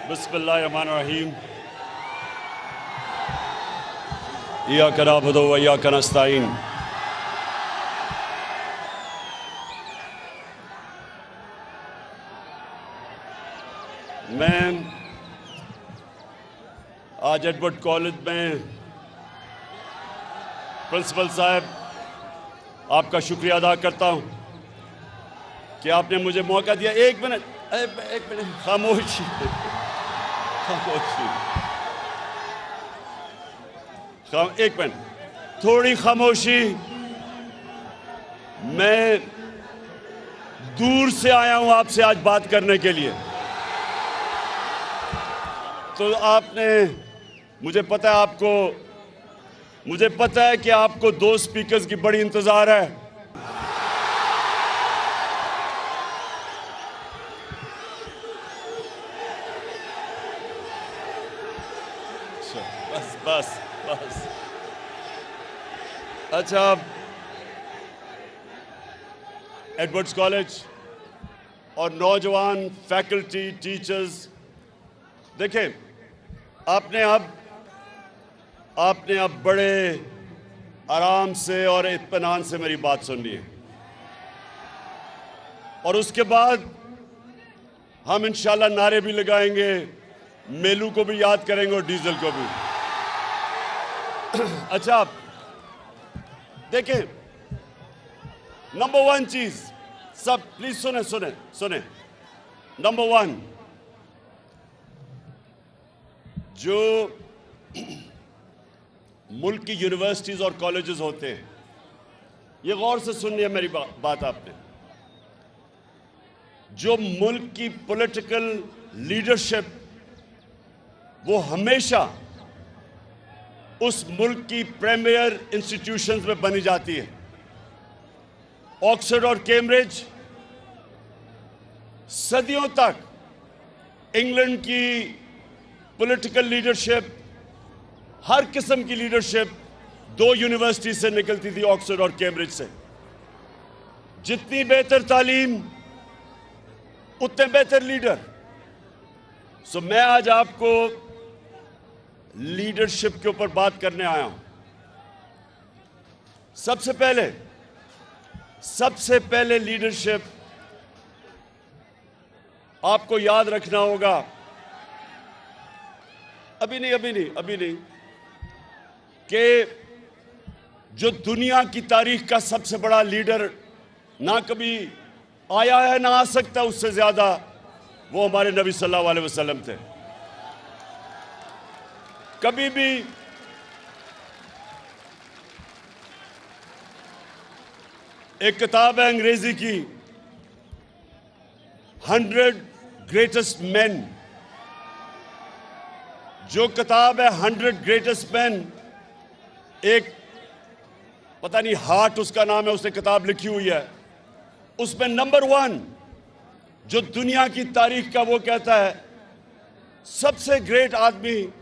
बिस्मिल्लाहिर्रहमानिर्रहीम। इय्याका नअबुदु व इय्याका नस्तईन। मैं आज एडवर्ड कॉलेज में प्रिंसिपल साहब आपका शुक्रिया अदा करता हूं कि आपने मुझे मौका दिया। एक मिनट खामोशी खामोशी एक मिनट, थोड़ी खामोशी। मैं दूर से आया हूं आपसे आज बात करने के लिए। तो आपने, मुझे पता है कि आपको दो स्पीकर्स की बड़ी इंतजार है। बस अच्छा, एडवर्ड्स कॉलेज और नौजवान फैकल्टी, टीचर्स, देखें, आपने अब बड़े आराम से और इत्मीनान से मेरी बात सुननी है और उसके बाद हम इंशाल्लाह नारे भी लगाएंगे, मेलू को भी याद करेंगे और डीजल को भी। अच्छा, देखें, नंबर वन चीज, सब प्लीज सुने। नंबर वन, जो मुल्क की यूनिवर्सिटीज और कॉलेजेस होते हैं, ये गौर से सुननी है मेरी बात आपने। जो मुल्क की पॉलिटिकल लीडरशिप, वो हमेशा उस मुल्क की प्रीमियर इंस्टीट्यूशंस में बनी जाती है। ऑक्सफोर्ड और कैम्ब्रिज सदियों तक इंग्लैंड की पॉलिटिकल लीडरशिप, हर किस्म की लीडरशिप दो यूनिवर्सिटी से निकलती थी, ऑक्सफोर्ड और कैम्ब्रिज से। जितनी बेहतर तालीम उतने बेहतर लीडर। सो मैं आज आपको लीडरशिप के ऊपर बात करने आया हूं। सबसे पहले लीडरशिप आपको याद रखना होगा, अभी नहीं, कि जो दुनिया की तारीख का सबसे बड़ा लीडर ना कभी आया है ना आ सकता उससे ज्यादा, वो हमारे नबी सल्लल्लाहु अलैहि वसल्लम थे। कभी भी एक किताब है अंग्रेजी की, 100 ग्रेटेस्ट मैन। जो किताब है 100 ग्रेटेस्ट मैन, एक पता नहीं हार्ट उसका नाम है, उसने किताब लिखी हुई है। उसमें नंबर 1 जो दुनिया की तारीख का, वो कहता है सबसे ग्रेट आदमी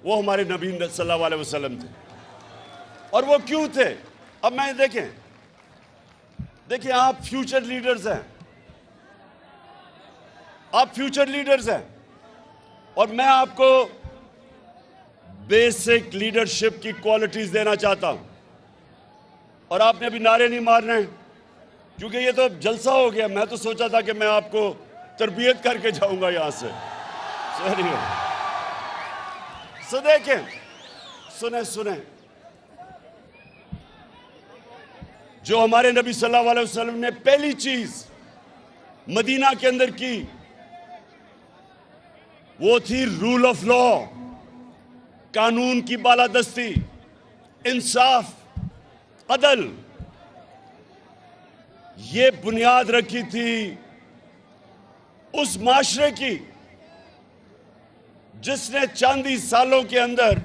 वो हमारे नबी सल्लल्लाहु अलैहि वसल्लम थे। और वो क्यों थे? अब मैं देखें, आप फ्यूचर लीडर्स हैं, और मैं आपको बेसिक लीडरशिप की क्वालिटीज देना चाहता हूं। और आपने अभी नारे नहीं मारने हैं, क्योंकि ये तो जलसा हो गया। मैं तो सोचा था कि मैं आपको तरबियत करके जाऊंगा यहां से। सो देखें, सुने, जो हमारे नबी सल्लल्लाहु अलैहि वसल्लम ने पहली चीज मदीना के अंदर की, वो थी रूल ऑफ लॉ, कानून की बालादस्ती, इंसाफ, अदल। ये बुनियाद रखी थी उस माशरे की जिसने चंद ही सालों के अंदर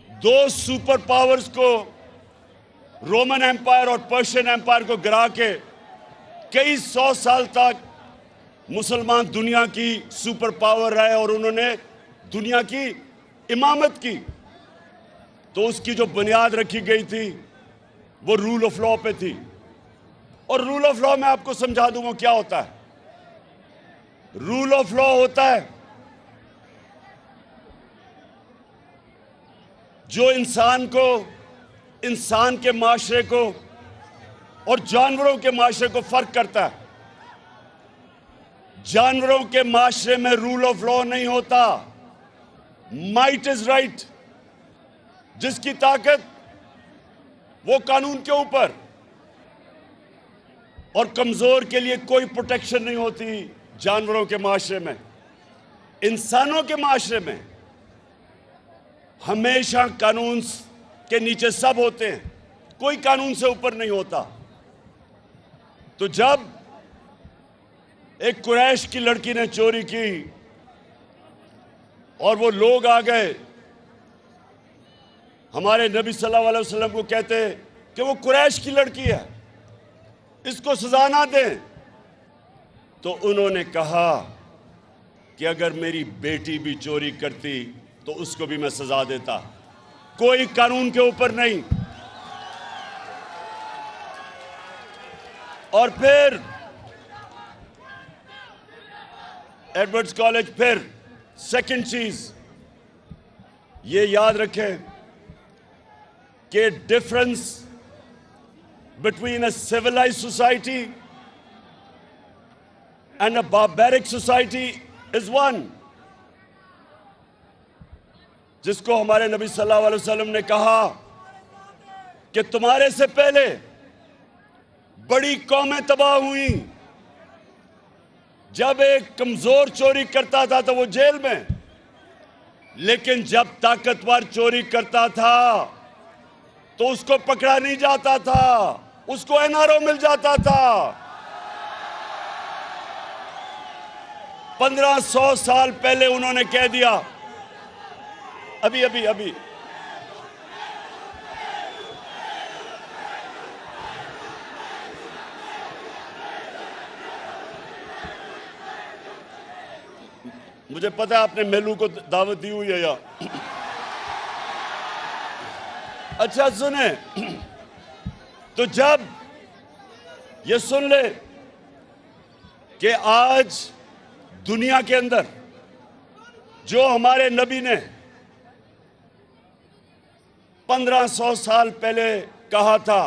दो सुपर पावर्स को, रोमन एम्पायर और पर्शियन एम्पायर को गिरा के कई 100 साल तक मुसलमान दुनिया की सुपर पावर रहे और उन्होंने दुनिया की इमामत की। तो उसकी जो बुनियाद रखी गई थी वो रूल ऑफ लॉ पे थी। और रूल ऑफ लॉ मैं आपको समझा दूं वो क्या होता है। रूल ऑफ लॉ होता है जो इंसान को, इंसान के माशरे को और जानवरों के माशरे को फर्क करता है। जानवरों के माशरे में रूल ऑफ लॉ नहीं होता। माइट इज राइट, जिसकी ताकत वो कानून के ऊपर, और कमजोर के लिए कोई प्रोटेक्शन नहीं होती। जानवरों के माशरे में, इंसानों के माशरे में हमेशा कानून के नीचे सब होते हैं, कोई कानून से ऊपर नहीं होता। तो जब एक कुरैश की लड़की ने चोरी की और वो लोग आ गए हमारे नबी सल्लल्लाहु अलैहि वसल्लम को कहते कि वो कुरैश की लड़की है, इसको सजा ना दें, तो उन्होंने कहा कि अगर मेरी बेटी भी चोरी करती तो उसको भी मैं सजा देता। कोई कानून के ऊपर नहीं। और फिर एडवर्ड्स कॉलेज, फिर सेकंड चीज ये याद रखें कि difference between a civilised society and a barbaric society is one। जिसको हमारे नबी सल्लल्लाहु अलैहि वसल्लम ने कहा कि तुम्हारे से पहले बड़ी कौमें तबाह हुई। जब एक कमजोर चोरी करता था तो वो जेल में, लेकिन जब ताकतवर चोरी करता था तो उसको पकड़ा नहीं जाता था, उसको एनआरओ मिल जाता था। 1500 साल पहले उन्होंने कह दिया। अभी मुझे पता है आपने मेलू को दावत दी हुई है या अच्छा सुने, तो जब ये सुन ले कि आज दुनिया के अंदर जो हमारे नबी ने 1500 साल पहले कहा था,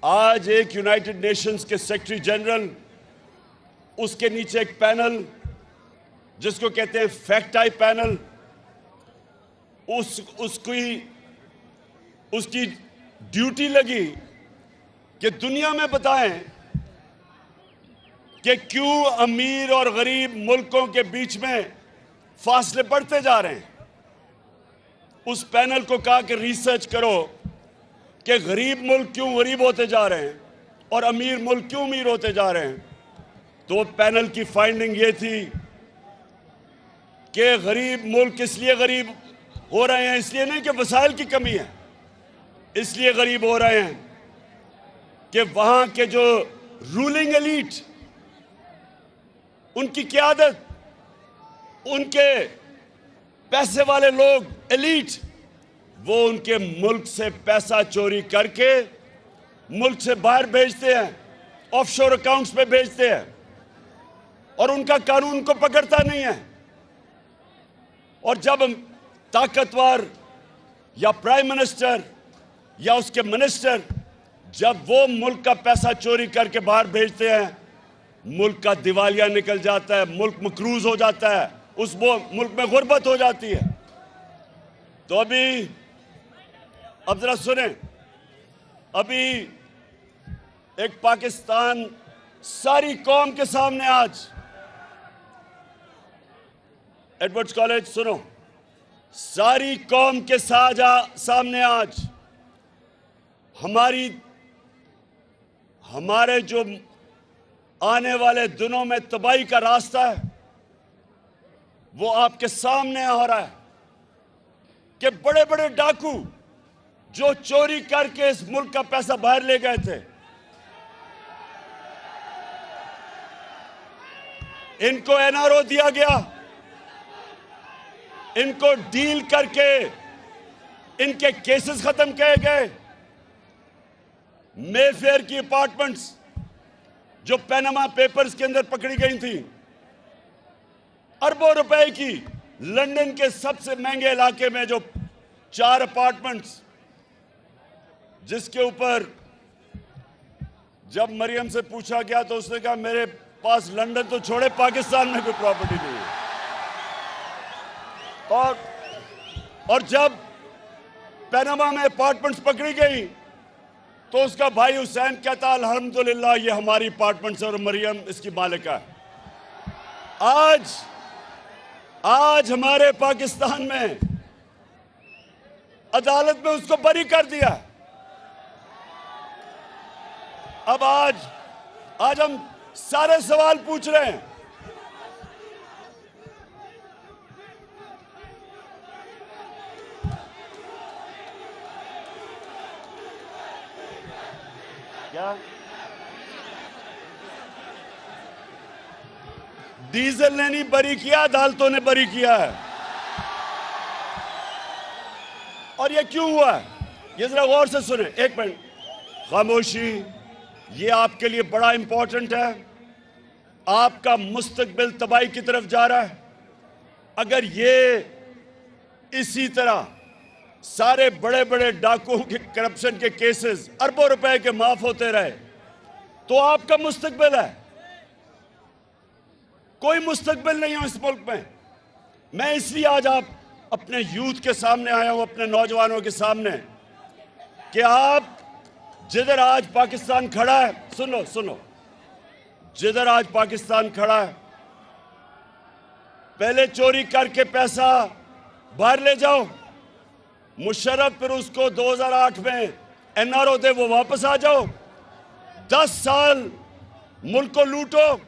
आज एक यूनाइटेड नेशंस के सेक्रेटरी जनरल, उसके नीचे एक पैनल जिसको कहते हैं फैक्ट टाइप पैनल, उसकी ड्यूटी लगी कि दुनिया में बताएं कि क्यों अमीर और गरीब मुल्कों के बीच में फासले बढ़ते जा रहे हैं। उस पैनल को कहा कि रिसर्च करो कि गरीब मुल्क क्यों गरीब होते जा रहे हैं और अमीर मुल्क क्यों अमीर होते जा रहे हैं। तो पैनल की फाइंडिंग ये थी कि गरीब मुल्क इसलिए गरीब हो रहे हैं, इसलिए नहीं कि वसाइल की कमी है, इसलिए गरीब हो रहे हैं कि वहां के जो रूलिंग एलीट, उनकी क़यादत, उनके पैसे वाले लोग एलीट, वो उनके मुल्क से पैसा चोरी करके मुल्क से बाहर भेजते हैं, ऑफशोर अकाउंट्स में भेजते हैं, और उनका कानून को पकड़ता नहीं है। और जब ताकतवर या प्राइम मिनिस्टर या उसके मिनिस्टर जब वो मुल्क का पैसा चोरी करके बाहर भेजते हैं, मुल्क का दिवालिया निकल जाता है, मुल्क मकरूज हो जाता है, उस मुल्क में गुर्बत हो जाती है। तो अभी अब जरा सुने, अभी एक पाकिस्तान सारी कौम के सामने आज, एडवर्ड्स कॉलेज सुनो, सारी कौम के सामने आज हमारे जो आने वाले दिनों में तबाही का रास्ता है वो आपके सामने हो रहा है कि बड़े बड़े डाकू जो चोरी करके इस मुल्क का पैसा बाहर ले गए थे, इनको एनआरओ दिया गया, इनको डील करके इनके केसेस खत्म किए गए। मेफेयर की अपार्टमेंट्स जो पैनामा पेपर्स के अंदर पकड़ी गई थी, अरबों रुपए की, लंदन के सबसे महंगे इलाके में जो 4 अपार्टमेंट्स, जिसके ऊपर जब मरियम से पूछा गया तो उसने कहा मेरे पास लंदन तो छोड़े पाकिस्तान में कोई प्रॉपर्टी नहीं है। और जब पैनामा में अपार्टमेंट्स पकड़ी गई तो उसका भाई हुसैन कहता अल्हम्दुलिल्लाह ये हमारी अपार्टमेंट्स और मरियम इसकी मालिका है। आज हमारे पाकिस्तान में अदालत में उसको बरी कर दिया। अब आज हम सारे सवाल पूछ रहे हैं। क्या डीजल ने नहीं बरी किया, अदालतों ने बरी किया है। और ये क्यों हुआ है, ये जरा गौर से सुने। एक मिनट खामोशी, ये आपके लिए बड़ा इंपॉर्टेंट है। आपका मुस्तकबिल तबाही की तरफ जा रहा है। अगर ये इसी तरह सारे बड़े बड़े डाकुओं के करप्शन के केसेस अरबों रुपए के माफ होते रहे तो आपका मुस्तकबिल है। कोई मुस्तकबिल नहीं है इस मुल्क में। मैं इसलिए आज आप अपने यूथ के सामने आया हूं, अपने नौजवानों के सामने, कि आप जिधर आज पाकिस्तान खड़ा है, सुनो, जिधर आज पाकिस्तान खड़ा है, पहले चोरी करके पैसा बाहर ले जाओ, मुशर्रफ फिर उसको 2008 में एनआरओ दे, वो वापस आ जाओ। 10 साल मुल्क को लूटो,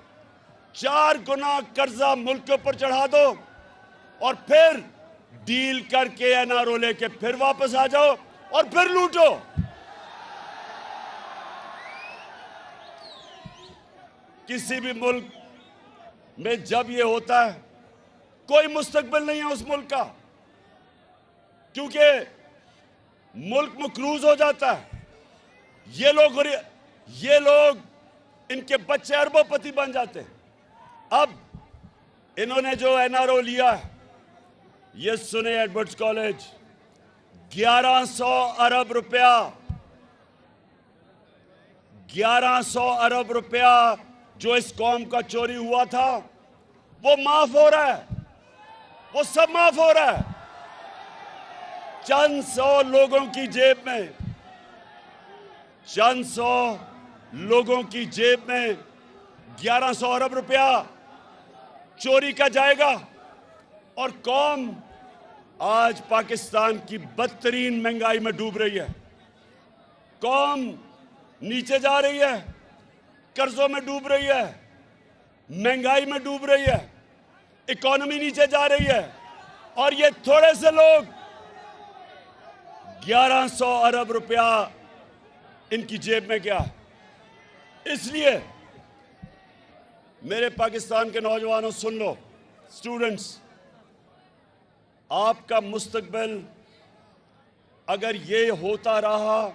4 गुना कर्जा मुल्क के ऊपर चढ़ा दो और फिर डील करके एनआरओ लेके फिर वापस आ जाओ और फिर लूटो। किसी भी मुल्क में जब ये होता है कोई मुस्तकबिल नहीं है उस मुल्क का, क्योंकि मुल्क मकरूज हो जाता है। ये लोग इनके बच्चे अरबोपति बन जाते हैं। अब इन्होंने जो एनआरओ लिया है, ये सुने एडवर्ड्स कॉलेज, 1100 अरब रुपया, 1100 अरब रुपया जो इस कौम का चोरी हुआ था वो माफ हो रहा है, वो सब माफ हो रहा है। चंद सौ लोगों की जेब में, चंद सौ लोगों की जेब में 1100 अरब रुपया चोरी का जाएगा और कौम आज पाकिस्तान की बदतरीन महंगाई में डूब रही है। कौम नीचे जा रही है, कर्जों में डूब रही है, महंगाई में डूब रही है, इकोनॉमी नीचे जा रही है। और ये थोड़े से लोग 1100 अरब रुपया इनकी जेब में गया। इसलिए मेरे पाकिस्तान के नौजवानों सुन लो, स्टूडेंट्स, आपका मुस्तकबिल अगर ये होता रहा,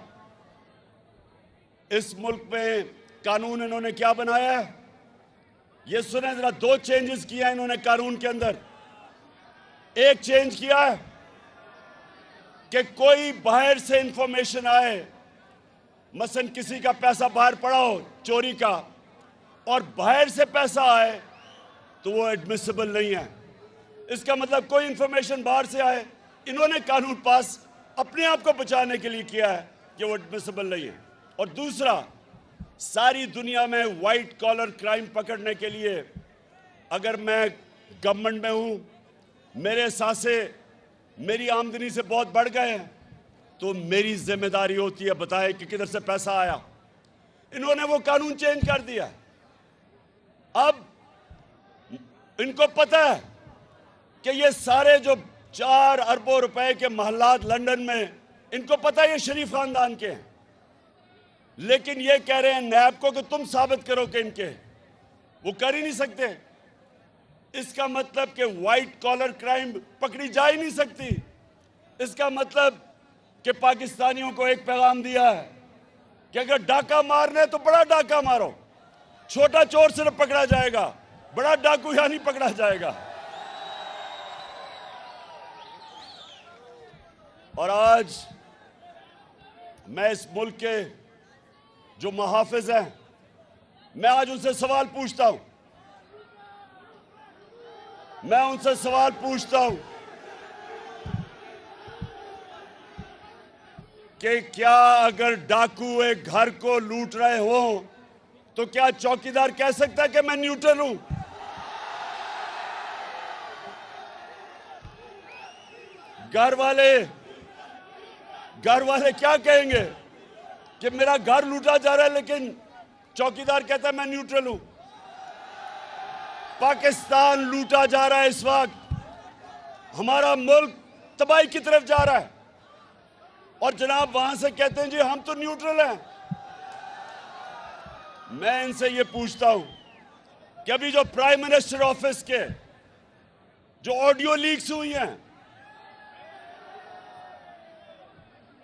इस मुल्क में कानून इन्होंने क्या बनाया है, ये सुने जरा। 2 चेंजेस किया है इन्होंने कानून के अंदर। एक चेंज किया है कि कोई बाहर से इंफॉर्मेशन आए, मसलन किसी का पैसा बाहर पड़ा हो चोरी का और बाहर से पैसा आए तो वो एडमिसिबल नहीं है। इसका मतलब कोई इंफॉर्मेशन बाहर से आए, इन्होंने कानून पास अपने आप को बचाने के लिए किया है कि वो एडमिसिबल नहीं है। और दूसरा, सारी दुनिया में वाइट कॉलर क्राइम पकड़ने के लिए अगर मैं गवर्नमेंट में हूं, मेरे सासे मेरी आमदनी से बहुत बढ़ गए हैं तो मेरी जिम्मेदारी होती है बताए कि किधर से पैसा आया। इन्होंने वो कानून चेंज कर दिया। अब इनको पता है कि ये सारे जो 4 अरबों रुपए के महलात लंदन में, इनको पता है ये शरीफ खानदान के हैं, लेकिन ये कह रहे हैं नैब को कि तुम साबित करो कि इनके, वो कर ही नहीं सकते। इसका मतलब कि व्हाइट कॉलर क्राइम पकड़ी जा ही नहीं सकती। इसका मतलब कि पाकिस्तानियों को एक पैगाम दिया है कि अगर डाका मारना है तो बड़ा डाका मारो, छोटा चोर सिर्फ पकड़ा जाएगा, बड़ा डाकू यहां नहीं पकड़ा जाएगा। और आज मैं इस मुल्क के जो मुहाफिज हैं, मैं आज उनसे सवाल पूछता हूं, कि क्या अगर डाकू एक घर को लूट रहे हो तो क्या चौकीदार कह सकता है कि मैं न्यूट्रल हूं? घर वाले क्या कहेंगे कि मेरा घर लूटा जा रहा है लेकिन चौकीदार कहता है मैं न्यूट्रल हूं। पाकिस्तान लूटा जा रहा है इस वक्त, हमारा मुल्क तबाही की तरफ जा रहा है और जनाब वहां से कहते हैं जी हम तो न्यूट्रल हैं। मैं इनसे ये पूछता हूं कि अभी जो प्राइम मिनिस्टर ऑफिस के जो ऑडियो लीक्स हुई हैं,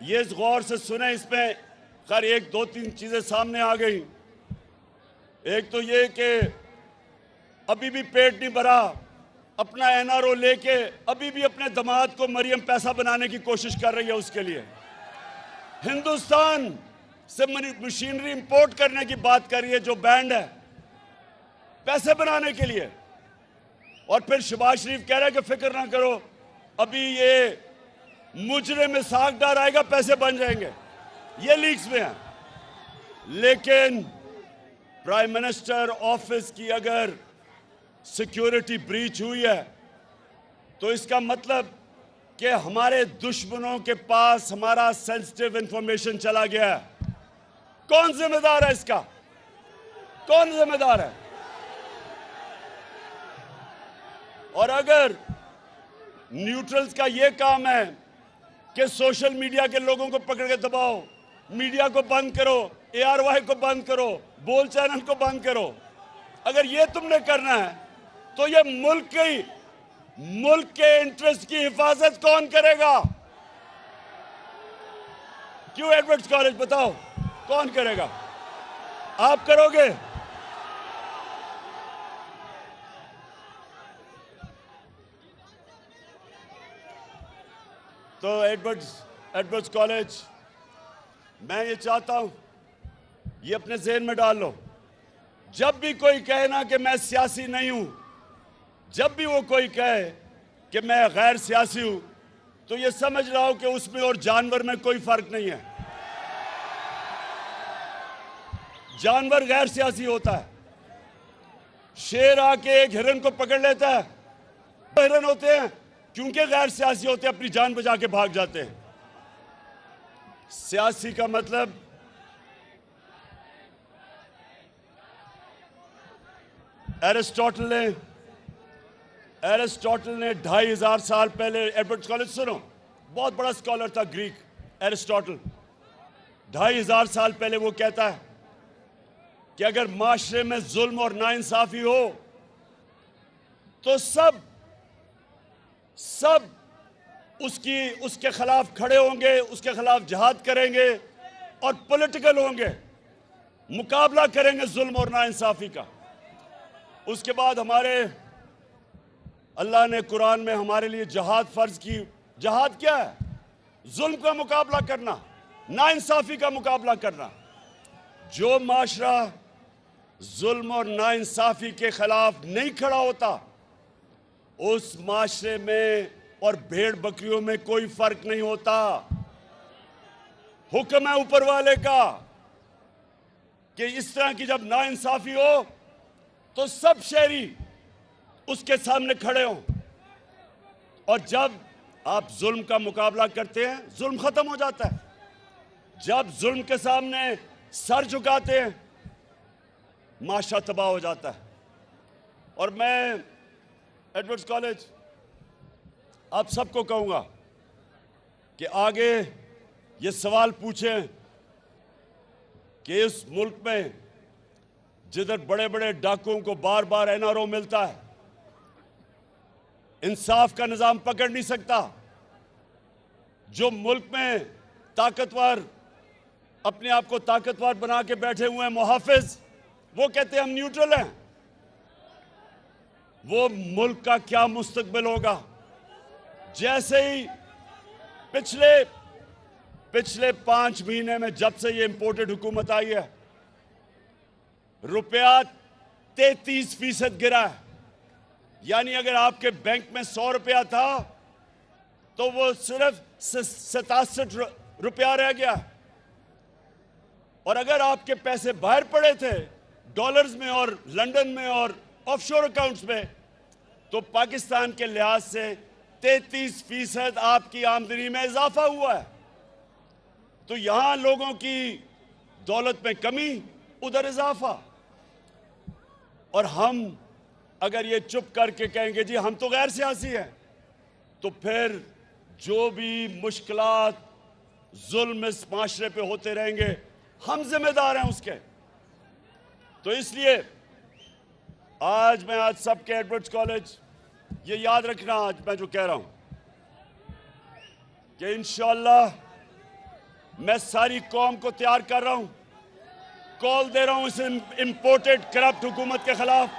ये गौर से सुने, इसमें खैर एक दो तीन चीजें सामने आ गई। एक तो ये कि अभी भी पेट नहीं भरा, अपना एनआरओ लेके अभी भी अपने दामाद को मरियम पैसा बनाने की कोशिश कर रही है। उसके लिए हिंदुस्तान से मशीनरी इंपोर्ट करने की बात कर रही है जो बैंड है, पैसे बनाने के लिए। और फिर शहबाज शरीफ कह रहा है कि फिक्र ना करो, अभी ये मुजरे में साग डाल आएगा, पैसे बन जाएंगे। ये लीक्स में है। लेकिन प्राइम मिनिस्टर ऑफिस की अगर सिक्योरिटी ब्रीच हुई है तो इसका मतलब कि हमारे दुश्मनों के पास हमारा सेंसिटिव इंफॉर्मेशन चला गया है। कौन जिम्मेदार है इसका? कौन जिम्मेदार है? और अगर न्यूट्रल्स का यह काम है कि सोशल मीडिया के लोगों को पकड़ के दबाओ, मीडिया को बंद करो, ARY को बंद करो, बोल चैनल को बंद करो, अगर ये तुमने करना है तो ये मुल्क के इंटरेस्ट की हिफाजत कौन करेगा? क्यों एडवर्ड्स कॉलेज, बताओ कौन करेगा? आप करोगे? तो एडवर्ड्स कॉलेज, मैं ये चाहता हूं, ये अपने ज़हन में डाल लो, जब भी कोई कहे ना कि मैं सियासी नहीं हूं, जब भी वो कोई कहे कि मैं गैर सियासी हूं, तो ये समझ रहा हूं कि उसमें और जानवर में कोई फर्क नहीं है। जानवर गैर सियासी होता है। शेर आके एक हिरन को पकड़ लेता है, तो हिरन होते हैं क्योंकि गैर सियासी होते हैं, अपनी जान बचा के भाग जाते हैं। सियासी का मतलब एरिस्टोटल ने 2500 साल पहले, एडवर्ड्स कॉलेज सुनो, बहुत बड़ा स्कॉलर था ग्रीक एरिस्टोटल, 2500 साल पहले वो कहता है कि अगर माशरे में जुल्म और नाइंसाफी हो तो सब उसके खिलाफ खड़े होंगे, उसके खिलाफ जिहाद करेंगे और पॉलिटिकल होंगे, मुकाबला करेंगे जुल्म और नाइंसाफी का। उसके बाद हमारे अल्लाह ने कुरान में हमारे लिए जिहाद फर्ज की। जिहाद क्या है? जुल्म का मुकाबला करना, नाइंसाफी का मुकाबला करना। जो माशरा जुल्म और नाइंसाफी के खिलाफ नहीं खड़ा होता, उस माशरे में और भेड़ बकरियों में कोई फर्क नहीं होता। हुक्म है ऊपर वाले का कि इस तरह की जब नाइंसाफी हो तो सब शहरी उसके सामने खड़े हों, और जब आप जुल्म का मुकाबला करते हैं, जुल्म खत्म हो जाता है। जब जुल्म के सामने सर झुकाते हैं, माशरा तबाह हो जाता है। और मैं एडवर्ड्स कॉलेज आप सबको कहूंगा कि आगे ये सवाल पूछें कि इस मुल्क में जिधर बड़े बड़े डाकुओं को बार बार एनआरओ मिलता है, इंसाफ का निजाम पकड़ नहीं सकता, जो मुल्क में ताकतवर, अपने आप को ताकतवर बना के बैठे हुए हैं मुहाफिज, वो कहते हैं हम न्यूट्रल हैं। वो मुल्क का क्या मुस्तकबिल होगा? जैसे ही पिछले 5 महीने में जब से ये इंपोर्टेड हुकूमत आई है, रुपया 33% गिरा है। यानी अगर आपके बैंक में 100 रुपया था तो वो सिर्फ 67 रुपया रह गया। और अगर आपके पैसे बाहर पड़े थे डॉलर्स में और लंदन में और ऑफशोर अकाउंट्स में, तो पाकिस्तान के लिहाज से 33% आपकी आमदनी में इजाफा हुआ है। तो यहां लोगों की दौलत में कमी, उधर इजाफा। और हम अगर ये चुप करके कहेंगे जी हम तो गैर सियासी हैं, तो फिर जो भी मुश्किलात, जुल्म इस माशरे पे होते रहेंगे, हम जिम्मेदार हैं उसके। तो इसलिए आज सबके एडवर्ड्स कॉलेज, ये याद रखना आज मैं जो कह रहा हूं कि इंशाअल्लाह मैं सारी कौम को तैयार कर रहा हूं, कॉल दे रहा हूं इस इंपोर्टेड करप्ट हुकूमत के खिलाफ।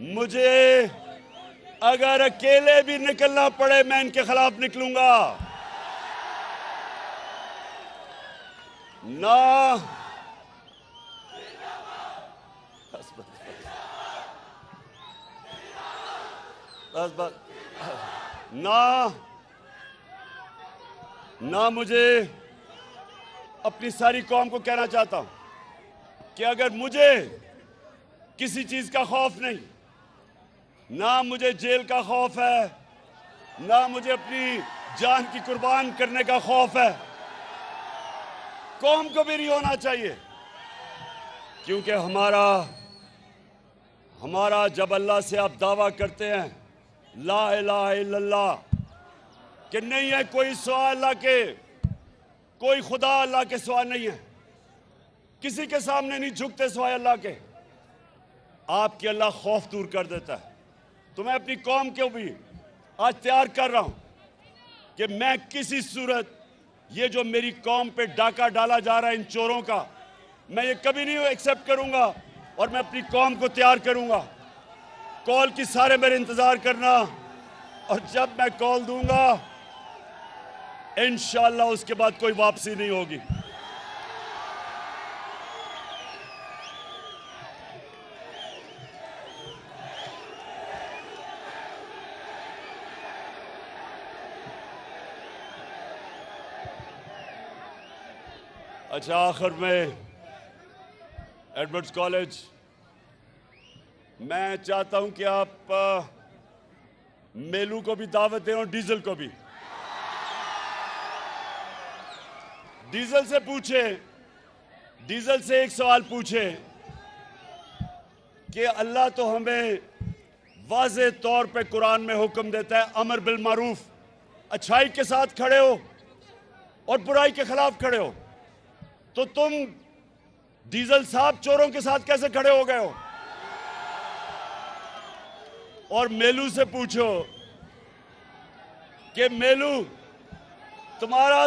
मुझे अगर अकेले भी निकलना पड़े मैं इनके खिलाफ निकलूंगा। ना मुझे अपनी सारी कौम को कहना चाहता हूं कि अगर मुझे किसी चीज का खौफ नहीं, ना मुझे जेल का खौफ है, ना मुझे अपनी जान की कुर्बान करने का खौफ है, कौम को भी नहीं होना चाहिए। क्योंकि हमारा जब अल्लाह से आप दावा करते हैं ला इलाहा इल्लल्लाह, कि नहीं है कोई सिवा अल्लाह के, कोई खुदा अल्लाह के सिवा नहीं है, किसी के सामने नहीं झुकते सिवाय अल्लाह के, आपके अल्लाह खौफ दूर कर देता है। तो मैं अपनी कौम को भी आज तैयार कर रहा हूं कि मैं किसी सूरत ये जो मेरी कौम पे डाका डाला जा रहा है इन चोरों का, मैं ये कभी नहीं एक्सेप्ट करूंगा। और मैं अपनी कौम को तैयार करूंगा। कॉल की सारे मेरे इंतजार करना, और जब मैं कॉल दूंगा इंशाअल्लाह उसके बाद कोई वापसी नहीं होगी। अच्छा, आखिर में एडवर्ड्स कॉलेज, मैं चाहता हूं कि आप मेलू को भी दावत दें और डीजल को भी। डीजल से पूछे, डीजल से एक सवाल पूछे कि अल्लाह तो हमें वाज़े तौर पे कुरान में हुक्म देता है अमर बिल मारूफ, अच्छाई के साथ खड़े हो और बुराई के खिलाफ खड़े हो, तो तुम डीजल साहब चोरों के साथ कैसे खड़े हो गए हो? और मेलू से पूछो कि मेलू तुम्हारा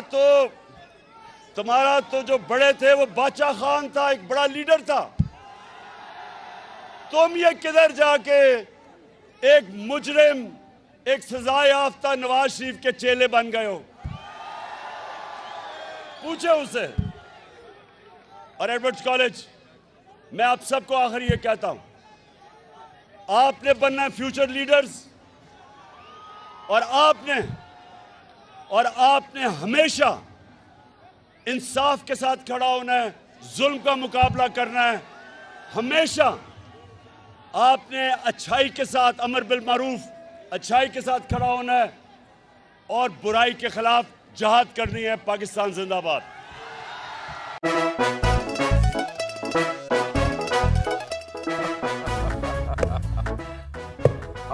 तो जो बड़े थे वो बादशाह खान था, एक बड़ा लीडर था, तुम ये किधर जाके एक मुजरिम, एक सजा याफ्ता नवाज शरीफ के चेले बन गए हो? पूछे उसे। और एडवर्ड्स कॉलेज, मैं आप सबको आखिर ये कहता हूं, आपने बनना है फ्यूचर लीडर्स, और आपने हमेशा इंसाफ के साथ खड़ा होना है, जुल्म का मुकाबला करना है। हमेशा आपने अच्छाई के साथ, अमर बिल मारूफ, अच्छाई के साथ खड़ा होना है और बुराई के खिलाफ जहाद करनी है। पाकिस्तान जिंदाबाद।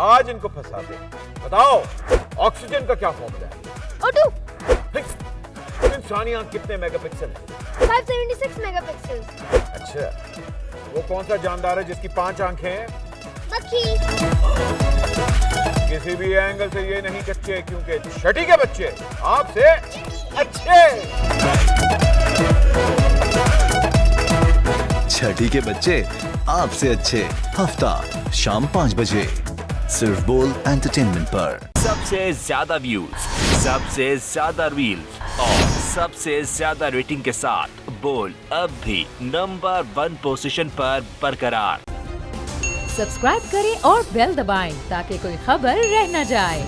आज इनको फंसा दे। बताओ ऑक्सीजन का क्या फॉर्मूला है? O2। इंसानी आंख कितने मेगापिक्सल है? 576 मेगापिक्सल। अच्छा, वो कौन सा जानदार है जिसकी 5 आंखें हैं? मक्खी। किसी भी एंगल से ये नहीं कच्चे, क्योंकि छठी के बच्चे आपसे अच्छे। छठी के बच्चे आपसे अच्छे, हफ्ता शाम 5 बजे सिर्फ बोल एंटरटेनमेंट पर। सबसे ज्यादा व्यूज, सबसे ज्यादा रील्स और सबसे ज्यादा रेटिंग के साथ बोल अब भी नंबर 1 पोजीशन पर बरकरार। सब्सक्राइब करें और बेल दबाएं ताकि कोई खबर रह न जाए।